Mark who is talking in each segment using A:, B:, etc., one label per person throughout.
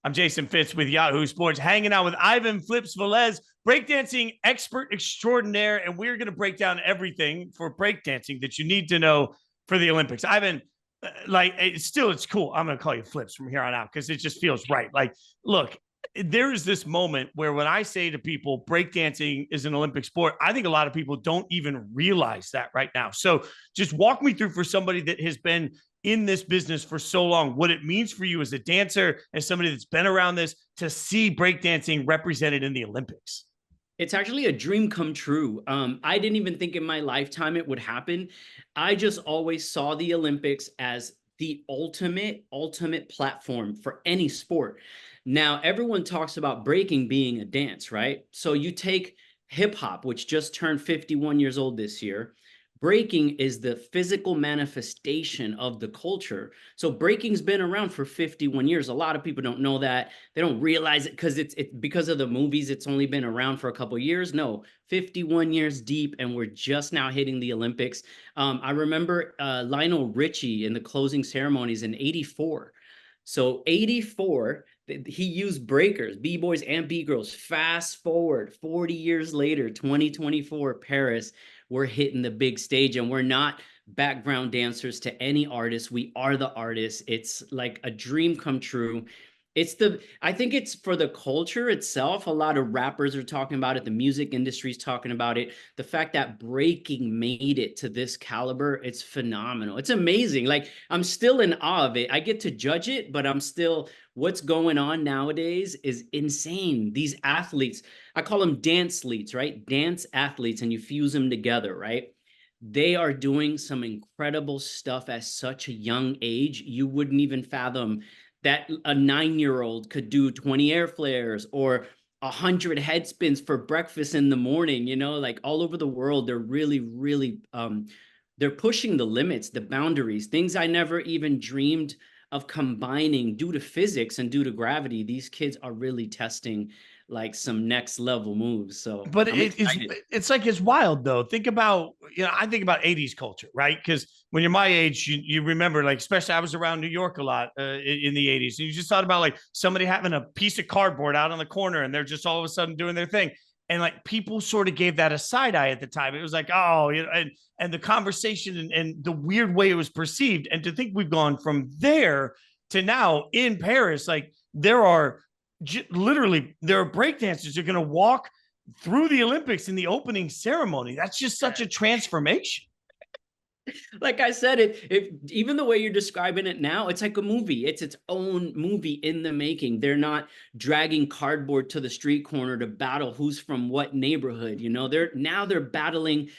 A: I'm Jason Fitz with Yahoo Sports, hanging out with Ivan Flips Velez, breakdancing expert extraordinaire, and we're going to break down everything for breakdancing that you need to know for the Olympics. Ivan, it's cool. I'm going to call you Flips from here on out because it just feels right. Like, look, there is this moment where when I say to people breakdancing is an Olympic sport, I think a lot of people don't even realize that right now. So just walk me through, for somebody that has been in this business for so long, what it means for you as a dancer, as somebody that's been around this, to see breakdancing represented in the Olympics.
B: It's actually a dream come true. I didn't even think in my lifetime it would happen. I just always saw the Olympics as the ultimate platform for any sport. Now, everyone talks about breaking being a dance, right? So you take hip hop, which just turned 51 years old this year. Breaking is the physical manifestation of the culture. So breaking's been around for 51 years. A lot of people don't know that. They don't realize it because it's because of the movies. It's only been around for a couple of years. No, 51 years deep, and we're just now hitting the Olympics. I remember Lionel Richie in the closing ceremonies in '84. So '84, he used breakers, b-boys and b-girls. Fast forward 40 years later, 2024, Paris, we're hitting the big stage, and we're not background dancers to any artist. We are the artists. It's like a dream come true. I think it's for the culture itself. A lot of rappers are talking about it. The music industry is talking about it. The fact that breaking made it to this caliber, it's phenomenal. It's amazing. Like, I'm still in awe of it. I get to judge it, but what's going on nowadays is insane. These athletes, I call them dance leads, right? Dance athletes, and you fuse them together, right? They are doing some incredible stuff at such a young age. You wouldn't even fathom that a 9-year-old could do 20 air flares or 100 head spins for breakfast in the morning. Like all over the world, they're really they're pushing the limits, the boundaries, things I never even dreamed of combining due to physics and due to gravity. These kids are really testing like some next level moves. So
A: But
B: I'm
A: it's
B: excited.
A: it's like it's wild though. Think about, I think about 80s culture, right? Because when you're my age, you remember, like, especially I was around New York a lot in the 80s, and you just thought about like somebody having a piece of cardboard out on the corner and they're just all of a sudden doing their thing. And like people sort of gave that a side eye at the time. It was like, oh, and the conversation and the weird way it was perceived. And to think we've gone from there to now in Paris, like literally there are breakdancers who are going to walk through the Olympics in the opening ceremony. That's just such a transformation.
B: Like I said, even the way you're describing it now, it's like a movie. It's its own movie in the making. They're not dragging cardboard to the street corner to battle who's from what neighborhood. They're battling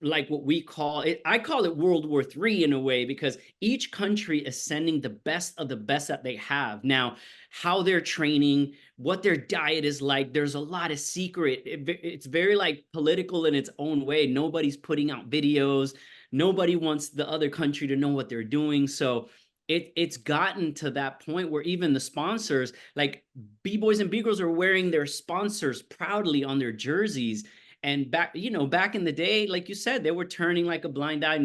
B: like what we call it. I call it World War III in a way, because each country is sending the best of the best that they have. Now, how they're training, what their diet is like, there's a lot of secret. It's very like political in its own way. Nobody's putting out videos. Nobody wants the other country to know what they're doing. So it's gotten to that point where even the sponsors, like B-boys and B-girls, are wearing their sponsors proudly on their jerseys. And back in the day, like you said, they were turning like a blind eye.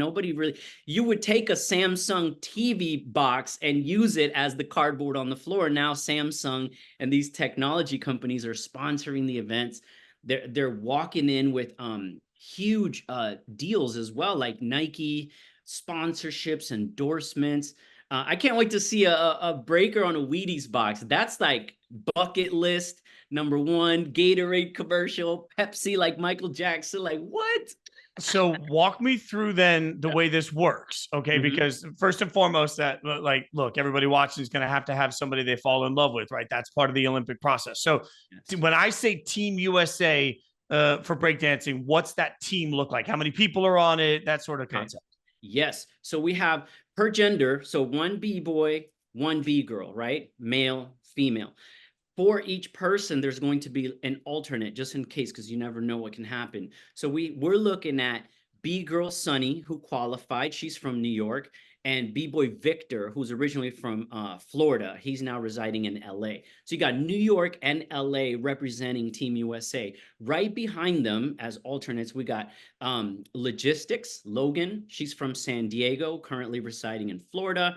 B: You would take a Samsung TV box and use it as the cardboard on the floor. Now Samsung and these technology companies are sponsoring the events. They're walking in with huge deals as well, like Nike sponsorships, endorsements. I can't wait to see a breaker on a Wheaties box. That's like bucket list number one. Gatorade commercial, Pepsi, like Michael Jackson. Like, what?
A: So walk me through then the way this works, okay?
B: Mm-hmm.
A: Because first and foremost, that, like, look, everybody watching is going to have somebody they fall in love with, right? That's part of the Olympic process. So
B: Yes.
A: when I say Team USA for breakdancing, what's that team look like? How many people are on it? That sort of concept.
B: Yes. So we have per gender, so one B-boy, one B-girl, right? Male, female. For each person, there's going to be an alternate, just in case, because you never know what can happen. So we're looking at B-girl Sunny, who qualified. She's from New York. And B-boy Victor, who's originally from Florida. He's now residing in LA. So you got New York and LA representing Team USA. Right behind them as alternates, we got Logistics, Logan. She's from San Diego, currently residing in Florida.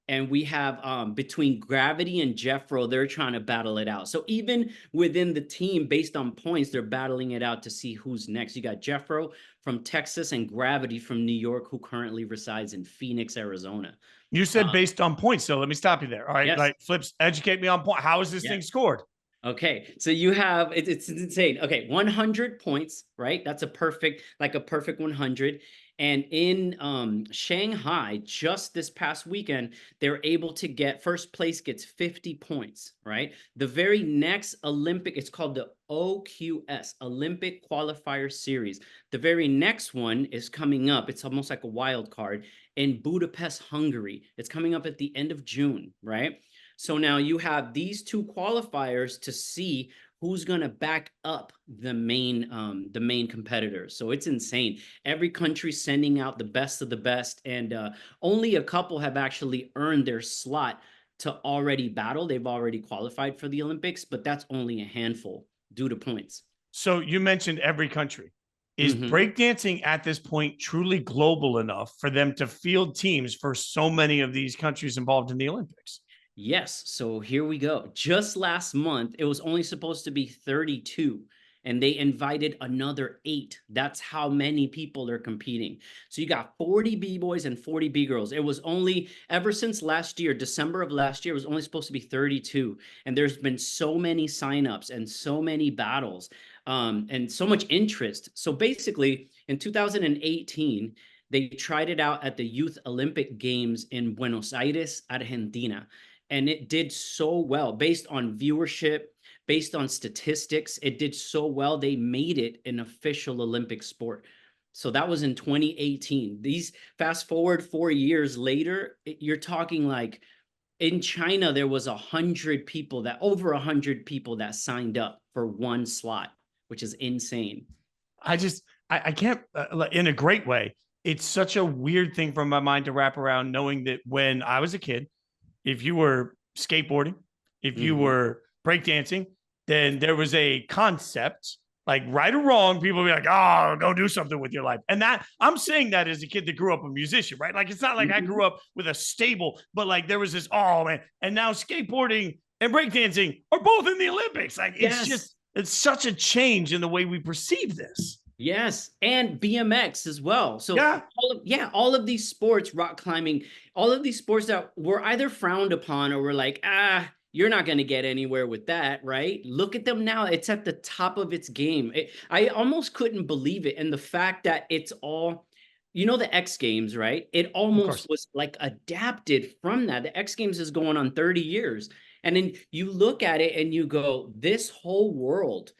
B: And we have between Gravity and Jeffro, they're trying to battle it out. So even within the team, based on points, they're battling it out to see who's next. You got Jeffro from Texas and Gravity from New York, who currently resides in Phoenix, Arizona.
A: You said based on points, so let me stop you there. All right,
B: Yes.
A: like Flips, educate me on point. How is this thing scored?
B: Okay, so you have it's insane. Okay, 100 points, right? That's a perfect 100. And in Shanghai, just this past weekend, they're able to get first place gets 50 points, right? The very next Olympic, it's called the OQS, Olympic Qualifier Series. The very next one is coming up. It's almost like a wild card in Budapest, Hungary. It's coming up at the end of June, right? So now you have these two qualifiers to see who's going to back up the main competitors. So it's insane. Every country sending out the best of the best, and only a couple have actually earned their slot to already battle. They've already qualified for the Olympics, but that's only a handful due to points.
A: So you mentioned every country. Is breakdancing at this point truly global enough for them to field teams for so many of these countries involved in the Olympics?
B: Yes, so here we go. Just last month, it was only supposed to be 32, and they invited another 8. That's how many people are competing. So you got 40 B-boys and 40 B-girls. It was only, ever since last year, December of last year, it was only supposed to be 32. And there's been so many signups and so many battles, and so much interest. So basically, in 2018, they tried it out at the Youth Olympic Games in Buenos Aires, Argentina. And it did so well based on viewership, based on statistics. It did so well. They made it an official Olympic sport. So that was in 2018. These fast forward 4 years later, you're talking like in China, there was over 100 people that signed up for one slot, which is insane.
A: I can't, in a great way. It's such a weird thing for my mind to wrap around, knowing that when I was a kid, if you were skateboarding, if you were breakdancing, then there was a concept, like right or wrong, people would be like, oh, go do something with your life. And that I'm saying that as a kid that grew up a musician, right? Like, it's not like I grew up with a stable, but like there was this, oh man. And now skateboarding and breakdancing are both in the Olympics. Like, it's just, it's such a change in the way we perceive this.
B: Yes, and BMX as well. So all of these sports, rock climbing, all of these sports that were either frowned upon or were like, you're not going to get anywhere with that, right? Look at them now. It's at the top of its game. I almost couldn't believe it. And the fact that it's all, the X Games, right? It almost was like adapted from that. The X Games is going on 30 years. And then you look at it and you go, this whole world,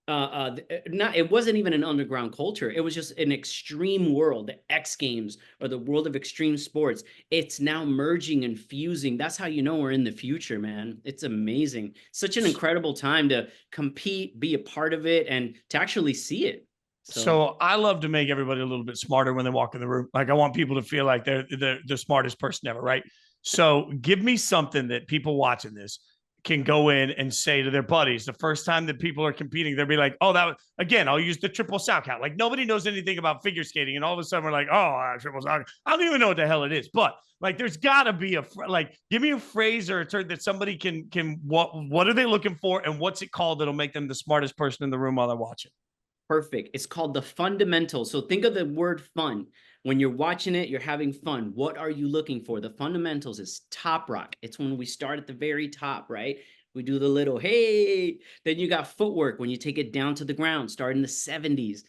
B: it wasn't even an underground culture. It was just an extreme world, the X Games or the world of extreme sports. It's now merging and fusing. That's how you know we're in the future, man. It's amazing. Such an incredible time to compete, be a part of it, and to actually see it.
A: So I love to make everybody a little bit smarter when they walk in the room. Like, I want people to feel like they're the smartest person ever, right? So give me something that people watching this can go in and say to their buddies the first time that people are competing. They'll be like, oh, that was, again, I'll use the triple sow count. Like, nobody knows anything about figure skating, and all of a sudden we're like, oh, triple sow. I don't even know what the hell it is. But like, there's got to be give me a phrase or a term that somebody can what are they looking for, and what's it called that'll make them the smartest person in the room while they're watching?
B: Perfect. It's called the fundamentals. So think of the word fun. When you're watching it, you're having fun. What are you looking for? The fundamentals is top rock. It's when we start at the very top, right? We do the little, hey. Then you got footwork when you take it down to the ground, start in the 70s.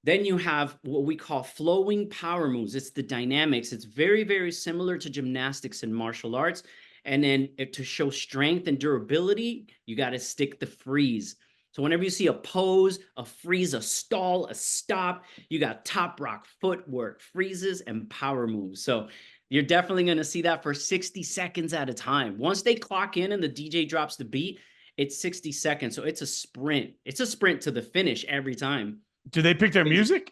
B: Then you have what we call flowing power moves. It's the dynamics. It's very, very similar to gymnastics and martial arts. And then to show strength and durability, you got to stick the freeze. So whenever you see a pose, a freeze, a stall, a stop, you got top rock, footwork, freezes, and power moves. So you're definitely going to see that for 60 seconds at a time. Once they clock in and the DJ drops the beat, it's 60 seconds. So it's a sprint. It's a sprint to the finish every time.
A: Do they pick their music?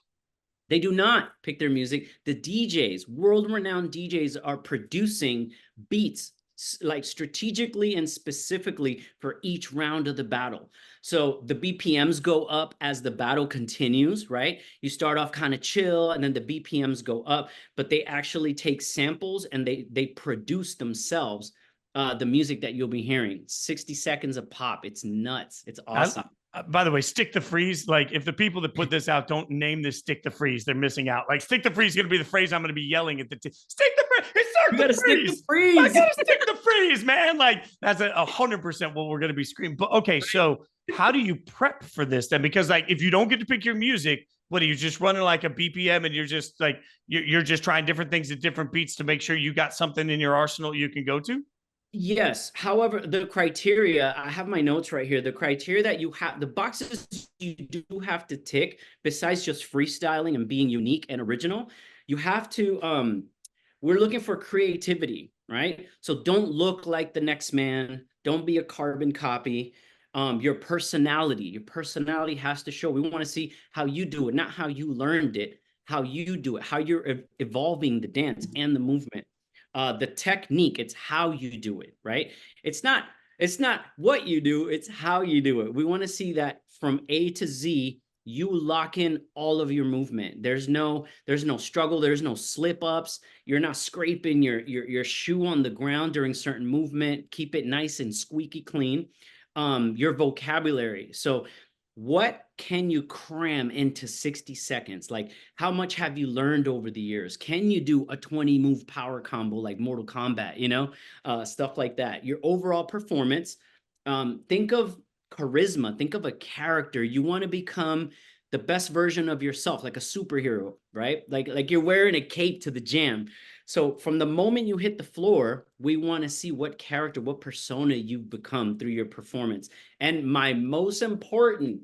B: They do not pick their music. The DJs, world-renowned DJs, are producing beats like strategically and specifically for each round of the battle. So the BPMs go up as the battle continues, right? You start off kind of chill and then the BPMs go up, but they actually take samples and they produce themselves the music that you'll be hearing. 60 seconds of pop. It's nuts. It's awesome.
A: By the way, stick to freeze. Like, if the people that put this out don't name this stick to freeze, they're missing out. Like, stick to freeze is going to be the phrase I'm going to be yelling at the stick to freeze.
B: You gotta stick to freeze.
A: I gotta stick to freeze, man. Like, that's 100% what we're going to be screaming. But okay, so how do you prep for this then? Because like, if you don't get to pick your music, what are you just running like a BPM and you're just like you're just trying different things at different beats to make sure you got something in your arsenal you can go to?
B: Yes. However, the criteria, I have my notes right here. The criteria that you have, the boxes you do have to tick, besides just freestyling and being unique and original, you have to, we're looking for creativity, right? So don't look like the next man. Don't be a carbon copy. Your personality has to show. We want to see how you do it, not how you learned it, how you do it, how you're evolving the dance and the movement. The technique, it's how you do it, right? It's not what you do, it's how you do it. We want to see that from A to Z, you lock in all of your movement. There's no struggle, there's no slip ups. You're not scraping your shoe on the ground during certain movement. Keep it nice and squeaky clean. Your vocabulary. So what can you cram into 60 seconds? Like, how much have you learned over the years? Can you do a 20 move power combo like Mortal Kombat, stuff like that? Your overall performance, think of charisma, think of a character. You want to become the best version of yourself, like a superhero, right? Like you're wearing a cape to the jam. So from the moment you hit the floor, we want to see what character, what persona you've become through your performance. And my most important,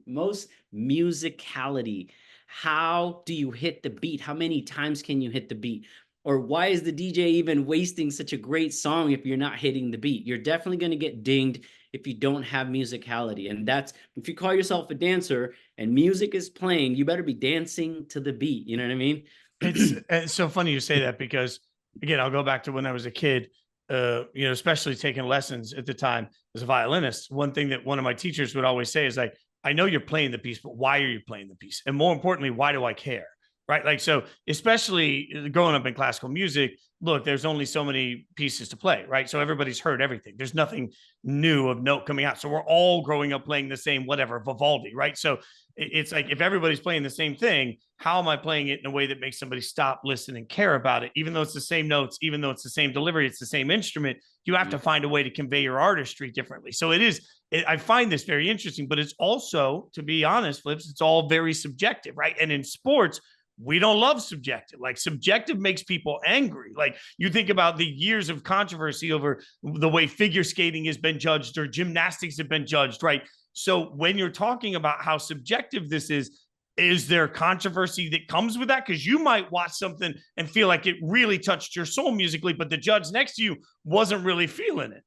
B: musicality. How do you hit the beat? How many times can you hit the beat? Or why is the DJ even wasting such a great song if you're not hitting the beat? You're definitely going to get dinged if you don't have musicality. And that's, if you call yourself a dancer and music is playing, you better be dancing to the beat. You know what I mean?
A: It's so funny you say that because, again, I'll go back to when I was a kid, especially taking lessons at the time as a violinist. One thing that one of my teachers would always say is like, I know you're playing the piece, but why are you playing the piece? And more importantly, why do I care? Right. Like, so especially growing up in classical music, look, there's only so many pieces to play. Right. So everybody's heard everything. There's nothing new of note coming out. So we're all growing up playing the same, whatever, Vivaldi. Right. So it's like, if everybody's playing the same thing, how am I playing it in a way that makes somebody stop, listen, and care about it? Even though it's the same notes, even though it's the same delivery, it's the same instrument, you have to find a way to convey your artistry differently. So I find this very interesting, but it's also, to be honest, Flips, it's all very subjective, right? And in sports, we don't love subjective. Like, subjective makes people angry. Like, you think about the years of controversy over the way figure skating has been judged or gymnastics have been judged, right? So when you're talking about how subjective this is there controversy that comes with that? Because you might watch something and feel like it really touched your soul musically, but the judge next to you wasn't really feeling it.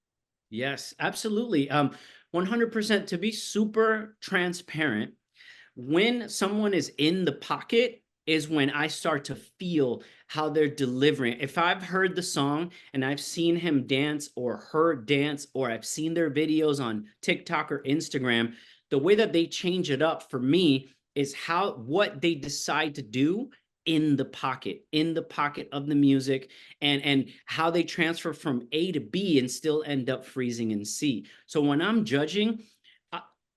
B: Yes, absolutely. 100%. To be super transparent, when someone is in the pocket is when I start to feel how they're delivering. If I've heard the song and I've seen him dance or her dance, or I've seen their videos on TikTok or Instagram, the way that they change it up for me is what they decide to do in the pocket of the music, and how they transfer from A to B and still end up freezing in C. So when I'm judging,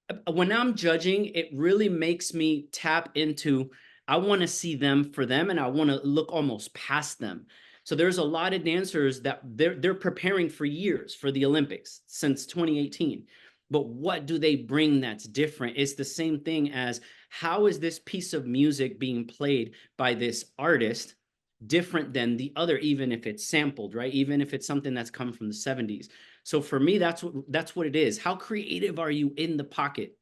B: it really makes me tap into, I want to see them for them, and I want to look almost past them. So there's a lot of dancers that they're preparing for years for the Olympics since 2018. But what do they bring that's different? It's the same thing as, how is this piece of music being played by this artist different than the other, even if it's sampled, right? Even if it's something that's come from the 70s. So for me, that's what it is. How creative are you in the pocket?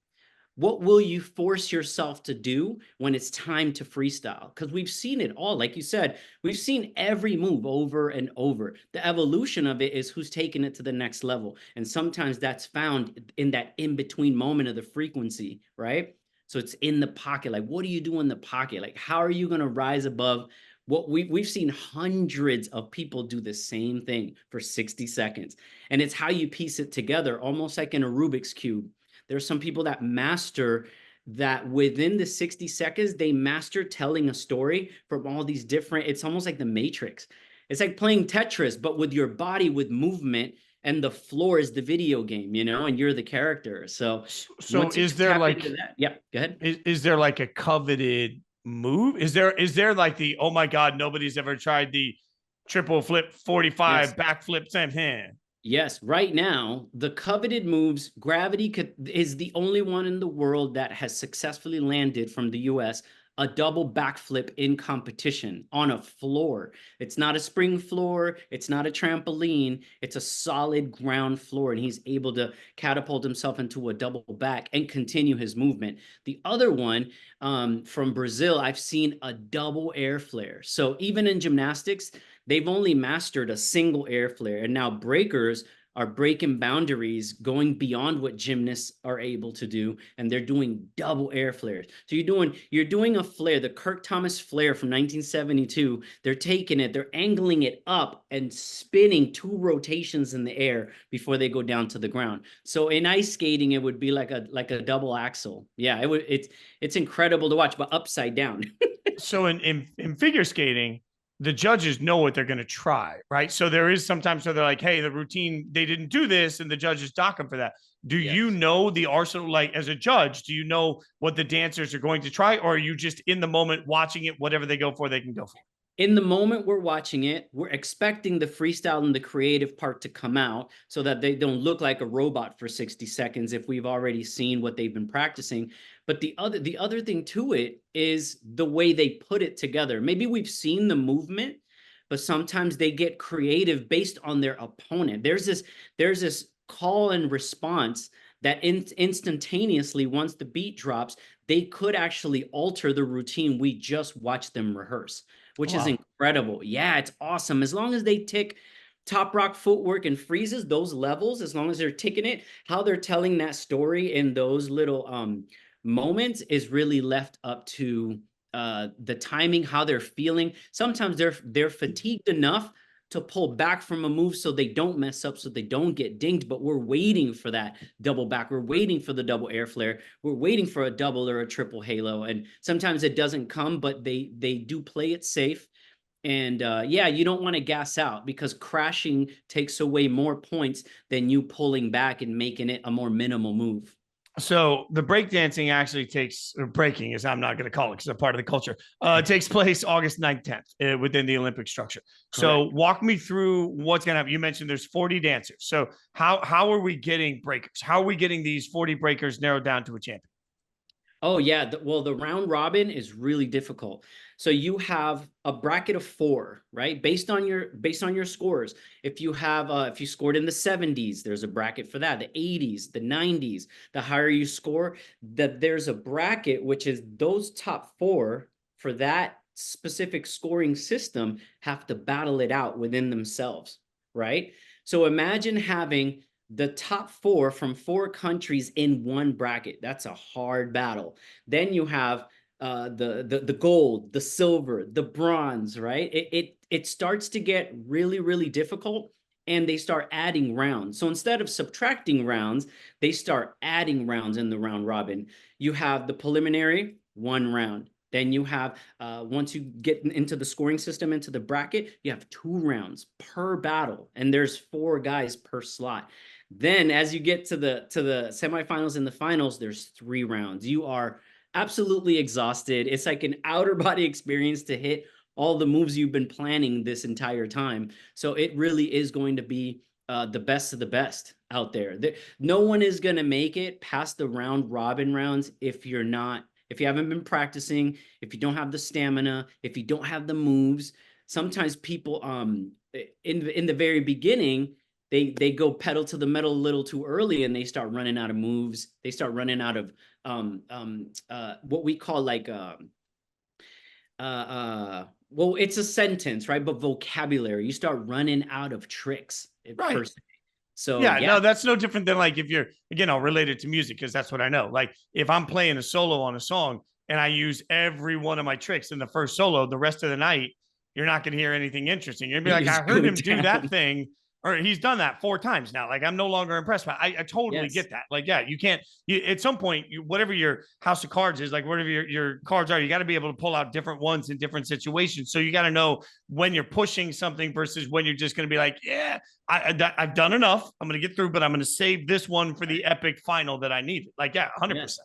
B: What will you force yourself to do when it's time to freestyle? Because we've seen it all. Like you said, we've seen every move over and over. The evolution of it is who's taking it to the next level. And sometimes that's found in that in-between moment of the frequency, right? So it's in the pocket. Like, what do you do in the pocket? Like, how are you going to rise above What we've seen hundreds of people do the same thing for 60 seconds. And it's how you piece it together, almost like in a Rubik's Cube. There's some people that master that within the 60 seconds, they master telling a story from all these different, it's almost like the Matrix. It's like playing Tetris, but with your body, with movement, and the floor is the video game, you know, and you're the character. So
A: So
B: once you
A: is there
B: tap
A: like,
B: into that, yeah, go ahead.
A: is there like a coveted move? Is there like the, oh my God, nobody's ever tried the triple flip 45
B: Yes.
A: backflip same hand?
B: Yes, right now, the coveted moves, is the only one in the world that has successfully landed from the US a double backflip in competition on a floor. It's not a spring floor, it's not a trampoline, it's a solid ground floor, and he's able to catapult himself into a double back and continue his movement. The other one from Brazil, I've seen a double air flare. So even in gymnastics, they've only mastered a single air flare, and now breakers are breaking boundaries, going beyond what gymnasts are able to do, and they're doing double air flares. So you're doing a flare, the Kirk Thomas flare from 1972. They're taking it, they're angling it up and spinning 2 rotations in the air before they go down to the ground. So in ice skating, it would be like a double axel. Yeah, it's incredible to watch, but upside down.
A: So in figure skating, the judges know what they're going to try, right? So there is sometimes so they're like, hey, the routine, they didn't do this, and the judges dock them for that. Do you
B: Yes.
A: know the arsenal? Like as a judge, do you know what the dancers are going to try, or are you just in the moment watching it? Whatever they go for, they can go for.
B: In the moment we're watching it, we're expecting the freestyle and the creative part to come out so that they don't look like a robot for 60 seconds if we've already seen what they've been practicing. But the other thing to it is the way they put it together. Maybe we've seen the movement, but sometimes they get creative based on their opponent. There's this call and response that instantaneously, once the beat drops, they could actually alter the routine we just watched them rehearse, which is
A: Wow.
B: incredible. Yeah, it's awesome. As long as they tick top rock footwork and freezes those levels, as long as they're ticking it, how they're telling that story in those little moments is really left up to the timing, how they're feeling. Sometimes they're fatigued enough to pull back from a move so they don't mess up, so they don't get dinged. But we're waiting for that double back. We're waiting for the double air flare. We're waiting for a double or a triple halo. And sometimes it doesn't come, but they do play it safe. And yeah, you don't want to gas out because crashing takes away more points than you pulling back and making it a more minimal move.
A: So the breakdancing actually takes, or breaking is I'm not going to call it because it's a part of the culture. It takes place August 9th, 10th within the Olympic structure. So
B: Correct.
A: walk me through what's going to happen. You mentioned there's 40 dancers. So how are we getting breakers? How are we getting these 40 breakers narrowed down to a champion?
B: Oh yeah, well the round robin is really difficult. So you have a bracket of 4, right? Based on your scores. If you scored in the 70s, there's a bracket for that. The 80s, the 90s, the higher you score, that there's a bracket which is those top 4 for that specific scoring system have to battle it out within themselves, right? So imagine having the top 4 from 4 countries in one bracket. That's a hard battle. Then you have the gold, the silver, the bronze, right? It starts to get really, really difficult, and they start adding rounds. So instead of subtracting rounds, they start adding rounds in the round robin. You have the preliminary, 1 round. Then you have, once you get into the scoring system, into the bracket, you have 2 rounds per battle, and there's 4 guys per slot. Then as you get to the semifinals and the finals, there's 3 rounds. You are absolutely exhausted. It's like an outer body experience to hit all the moves you've been planning this entire time. So it really is going to be the best of the best out there. No one is going to make it past the round robin rounds if you haven't been practicing, if you don't have the stamina, if you don't have the moves. Sometimes people in the very beginning, they go pedal to the metal a little too early, and they start running out of moves. They start running out of what we call like well, it's a sentence, right? But vocabulary. You start running out of tricks per
A: Right.
B: se. So
A: Yeah,
B: yeah.
A: no, that's no different than like if you're, again, I'll relate it to music because that's what I know. Like if I'm playing a solo on a song and I use every one of my tricks in the first solo, the rest of the night, you're not going to hear anything interesting. You're going to be
B: You
A: like,
B: just
A: I
B: go
A: heard him do that
B: down.
A: thing, or he's done that 4 times now. Like, I'm no longer impressed by it. I totally
B: Yes.
A: get that. Like, yeah, you can't, at some point, whatever your house of cards is, like whatever your cards are, you got to be able to pull out different ones in different situations. So you got to know when you're pushing something versus when you're just going to be like, yeah, I've done enough. I'm going to get through, but I'm going to save this one for the epic final that I need. Like, yeah, 100%.
B: Yes.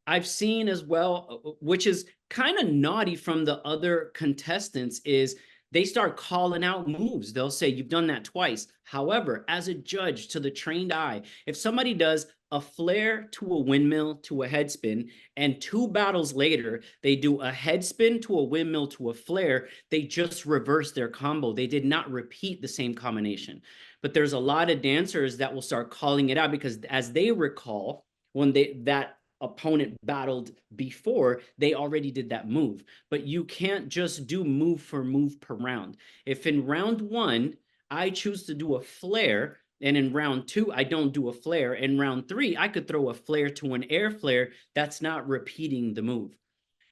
B: I've seen as well, which is kind of naughty from the other contestants, is they start calling out moves. They'll say, you've done that twice. However, as a judge to the trained eye, if somebody does a flare to a windmill to a head spin, and 2 battles later, they do a head spin to a windmill to a flare, they just reverse their combo. They did not repeat the same combination. But there's a lot of dancers that will start calling it out because as they recall, when that opponent battled before, they already did that move. But you can't just do move for move per round. If in round 1 I choose to do a flare, and in round 2 I don't do a flare, in round 3 I could throw a flare to an air flare, that's not repeating the move.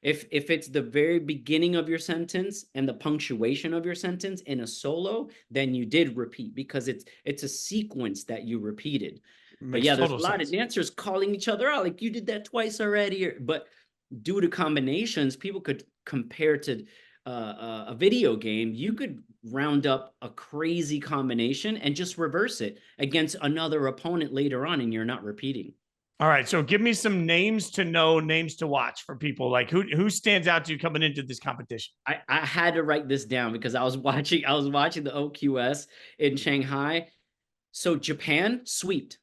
B: If it's the very beginning of your sentence and the punctuation of your sentence in a solo, then you did repeat because it's a sequence that you repeated. But
A: Makes
B: yeah, there's
A: total
B: a lot of
A: sense.
B: dancers calling each other out, like you did that twice already. But due to combinations, people could compare to a video game. You could round up a crazy combination and just reverse it against another opponent later on, and you're not repeating.
A: All right, so give me some names to know, names to watch for people. Like who stands out to you coming into this competition?
B: I had to write this down because I was watching the OQS in Shanghai. So Japan swept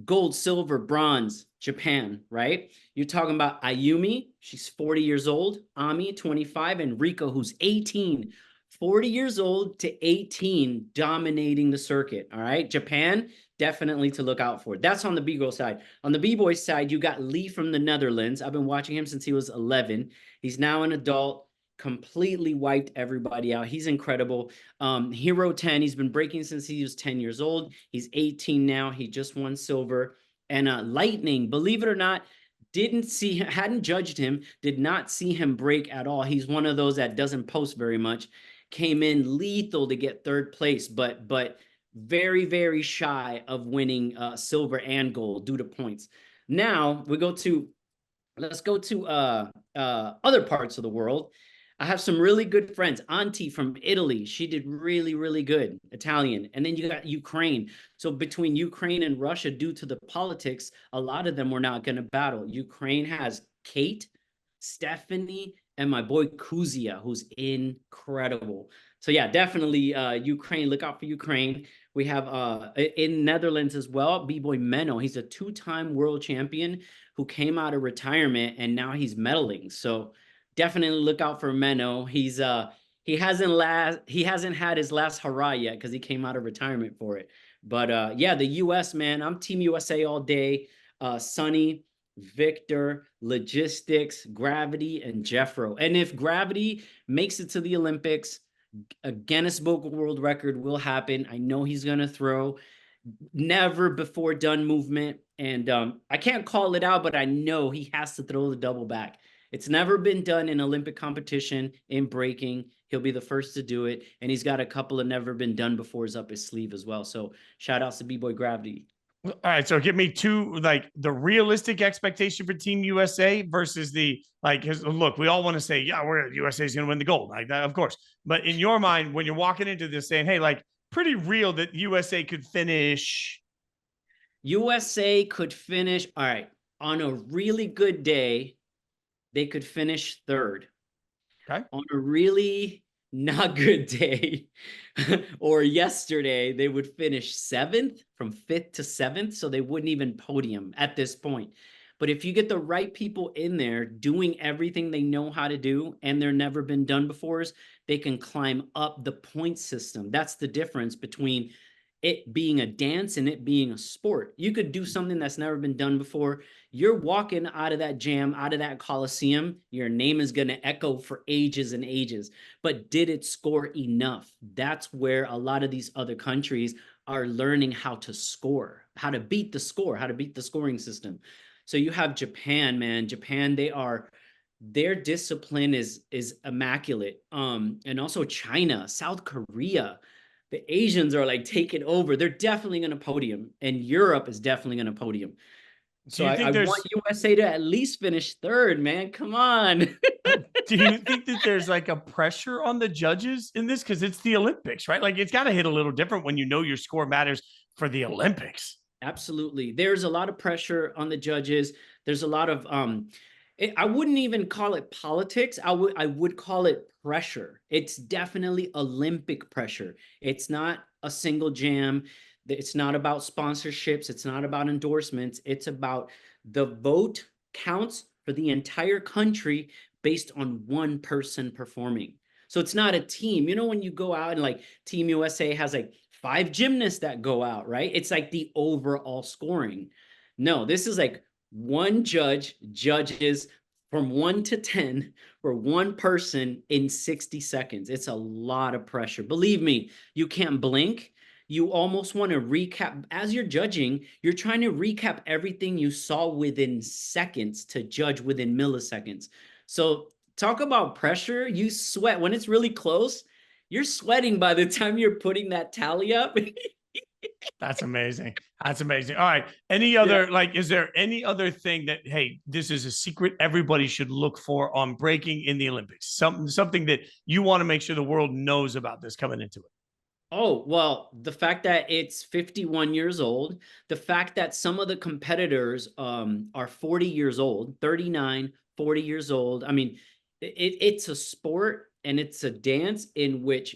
B: gold, silver, bronze, Japan, right? You're talking about Ayumi, she's 40 years old, Ami, 25, and Rika, who's 18. 40 years old to 18, dominating the circuit, all right? Japan, definitely to look out for. That's on the B-girl side. On the B-boy side, you got Lee from the Netherlands. I've been watching him since he was 11. He's now an adult, completely wiped everybody out. He's incredible. Hero 10, he's been breaking since he was 10 years old. He's 18 now. He just won silver. And Lightning, believe it or not, hadn't judged him, did not see him break at all. He's one of those that doesn't post very much. Came in lethal to get 3rd place, but very, very shy of winning silver and gold due to points. Now let's go to other parts of the world. I have some really good friends. Auntie from Italy, she did really, really good. Italian. And then you got Ukraine. So between Ukraine and Russia, due to the politics, a lot of them were not going to battle. Ukraine has Kate, Stephanie, and my boy Kuzia, who's incredible. So yeah, definitely Ukraine. Look out for Ukraine. We have in Netherlands as well, B-boy Menno. He's a 2-time world champion who came out of retirement and now he's medaling. So definitely look out for Menno. He hasn't had his last hurrah yet because he came out of retirement for it. But yeah, the US, man, I'm Team USA all day. Sonny, Victor, Logistics, Gravity, and Jeffro. And if Gravity makes it to the Olympics, a Guinness Book World Record will happen. I know he's gonna throw never before done movement, and I can't call it out, but I know he has to throw the double back. It's never been done in Olympic competition in breaking. He'll be the first to do it, and he's got a couple of never been done befores up his sleeve as well. So shout outs to B-Boy Gravity.
A: All right, so give me two, like the realistic expectation for Team USA versus the like. Look, we all want to say, yeah, we're USA is going to win the gold, like that, of course. But in your mind, when you're walking into this, saying, hey, like pretty real that USA could finish.
B: USA could finish, all right, on a really good day, they could finish 3rd.
A: Okay.
B: On a really not good day or yesterday, they would finish 7th from 5th to 7th. So they wouldn't even podium at this point. But if you get the right people in there doing everything they know how to do and they're never been done before, they can climb up the point system. That's the difference between it being a dance and it being a sport. You could do something that's never been done before. You're walking out of that jam, out of that Coliseum, your name is going to echo for ages and ages. But did it score enough? That's where a lot of these other countries are learning how to score, how to beat the score, how to beat the scoring system. So you have Japan, man. Japan, they are their discipline is immaculate. And also China, South Korea, the Asians are like taking over. They're definitely going to podium, and Europe is definitely going to podium.
A: Do
B: So
A: you
B: I
A: think
B: want
A: there's
B: USA to at least finish third, man. Come on.
A: do you think that there's like a pressure on the judges in this? Because it's the Olympics, right? Like it's got to hit a little different when you know your score matters for the Olympics.
B: Absolutely. There's a lot of pressure on the judges. There's a lot of I wouldn't even call it politics. I would call it pressure. It's definitely Olympic pressure. It's not a single jam. It's not about sponsorships. It's not about endorsements. It's about the vote counts for the entire country based on one person performing. So it's not a team. You know, when you go out and like Team USA has like 5 gymnasts that go out, right? It's like the overall scoring. No, this is like one judge judges from 1 to 10 for one person in 60 seconds. It's a lot of pressure. Believe me, you can't blink. You almost want to recap. As you're judging, you're trying to recap everything you saw within seconds to judge within milliseconds. So talk about pressure. You sweat when it's really close. You're sweating by the time you're putting that tally up.
A: That's amazing. That's amazing. All right. Any
B: Yeah.
A: other, like, is there any other thing that, hey, this is a secret everybody should look for on breaking in the Olympics? Something that you want to make sure the world knows about this coming into it.
B: Oh, well, the fact that it's 51 years old, the fact that some of the competitors are 40 years old, 39, 40 years old. I mean, it's a sport and it's a dance in which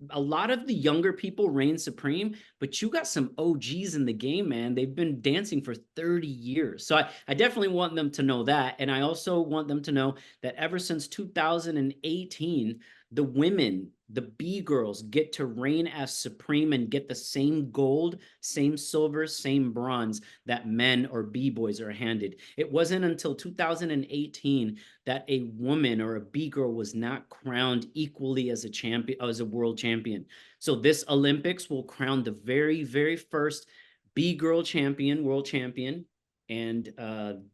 B: a lot of the younger people reign supreme, but you got some OGs in the game, man. They've been dancing for 30 years. So I definitely want them to know that. And I also want them to know that ever since 2018, the women, the B girls, get to reign as supreme and get the same gold, same silver, same bronze that men or B boys are handed. It wasn't until 2018 that a woman or a B girl was not crowned equally as a champion, as a world champion. So this Olympics will crown the very, very first B girl champion, world champion, and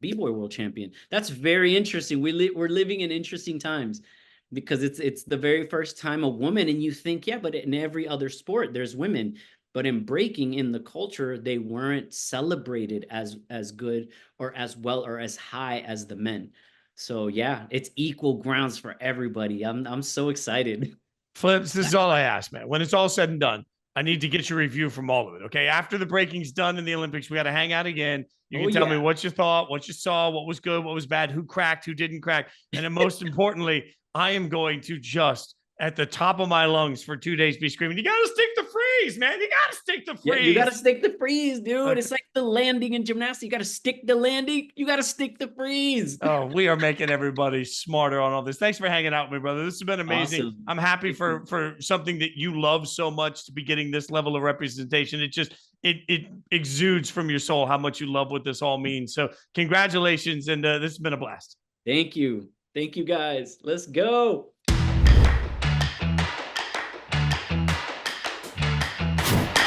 B: B-boy world champion. That's very interesting. We're living in interesting times because it's the very first time a woman, and you think, yeah, but in every other sport there's women, but in breaking, in the culture, they weren't celebrated as good or as well or as high as the men. So yeah, it's equal grounds for everybody. I'm so excited.
A: Flips, this is all I ask, man. When it's all said and done, I need to get your review from all of it. Okay. After the breaking's done in the Olympics, we got to hang out again. You
B: Oh
A: can tell me
B: yeah.
A: what you thought, what you saw, what was good, what was bad, who cracked, who didn't crack. And then most importantly, I am going to just at the top of my lungs for 2 days be screaming, you got to stick the freeze, man. You got to stick the
B: Yeah, you gotta
A: freeze.
B: stick the freeze, dude.
A: Okay.
B: It's like the landing in gymnastics. You gotta stick the landing. You gotta stick the freeze.
A: Oh, we are making everybody smarter on all this. Thanks for hanging out with me, brother. This has been amazing.
B: Awesome.
A: I'm happy
B: Thank you.
A: for something that you love so much to be getting this level of representation. It exudes from your soul how much you love what this all means. So congratulations, and this has been a blast.
B: Thank you. Thank you, guys. Let's go.